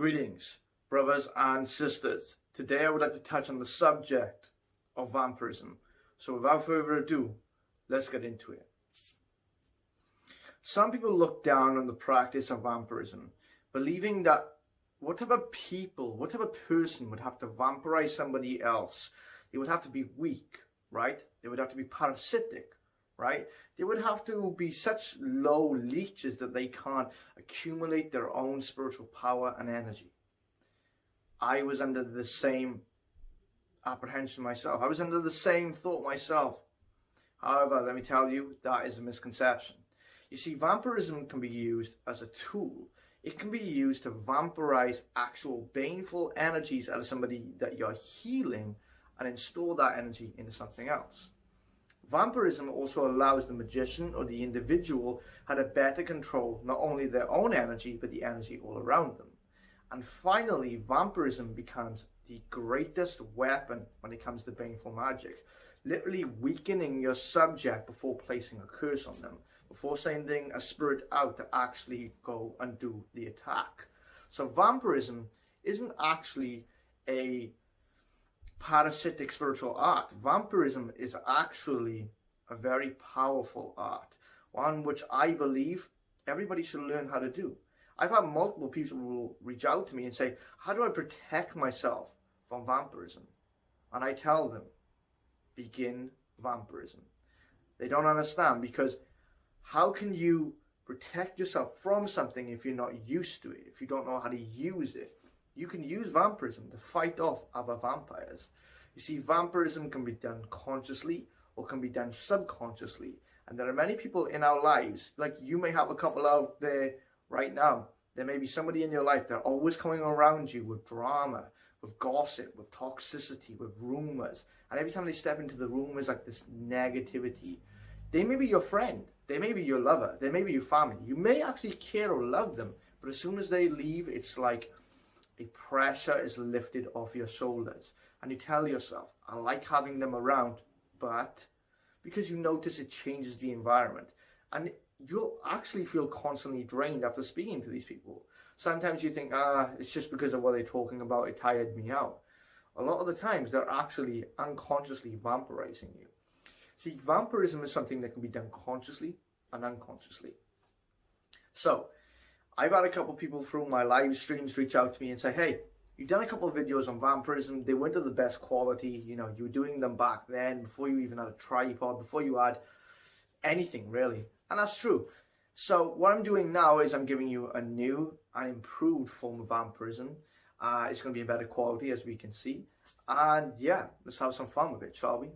Greetings, brothers and sisters. Today I would like to touch on the subject of vampirism. So without further ado, let's get into it. Some people look down on the practice of vampirism, believing that what type of person would have to vampirize somebody else? They would have to be weak, right? They would have to be parasitic, right? They would have to be such low leeches that they can't accumulate their own spiritual power and energy. I was under the same apprehension myself. I was under the same thought myself. However, let me tell you, that is a misconception. You see, vampirism can be used as a tool. It can be used to vampirize actual baneful energies out of somebody that you're healing and install that energy into something else. Vampirism also allows the magician or the individual how to better control not only their own energy, but the energy all around them. And finally, vampirism becomes the greatest weapon when it comes to baneful magic, literally weakening your subject before placing a curse on them, before sending a spirit out to actually go and do the attack. So vampirism isn't actually a parasitic spiritual art. Vampirism is actually a very powerful art, one which I believe everybody should learn how to do. I've had multiple people who will reach out to me and say, how do I protect myself from vampirism? And I tell them, begin vampirism. They don't understand, because how can you protect yourself from something if you're not used to it, if you don't know how to use it? You can use vampirism to fight off other vampires. You see, vampirism can be done consciously or can be done subconsciously. And there are many people in our lives, like you may have a couple out there right now. There may be somebody in your life that are always coming around you with drama, with gossip, with toxicity, with rumors. And every time they step into the room, there's like this negativity. They may be your friend. They may be your lover. They may be your family. You may actually care or love them. But as soon as they leave, it's like a pressure is lifted off your shoulders. And you tell yourself, I like having them around, but because you notice it changes the environment. And you'll actually feel constantly drained after speaking to these people. Sometimes you think, it's just because of what they're talking about, it tired me out. A lot of the times, they're actually unconsciously vampirizing you. See, vampirism is something that can be done consciously and unconsciously. So, I've had a couple people through my live streams reach out to me and say, hey, you've done a couple of videos on vampirism. They weren't of the best quality. You know, you were doing them back then, before you even had a tripod, before you had anything really. And that's true. So what I'm doing now is I'm giving you a new and improved form of vampirism. It's going to be a better quality, as we can see. And yeah, let's have some fun with it, shall we?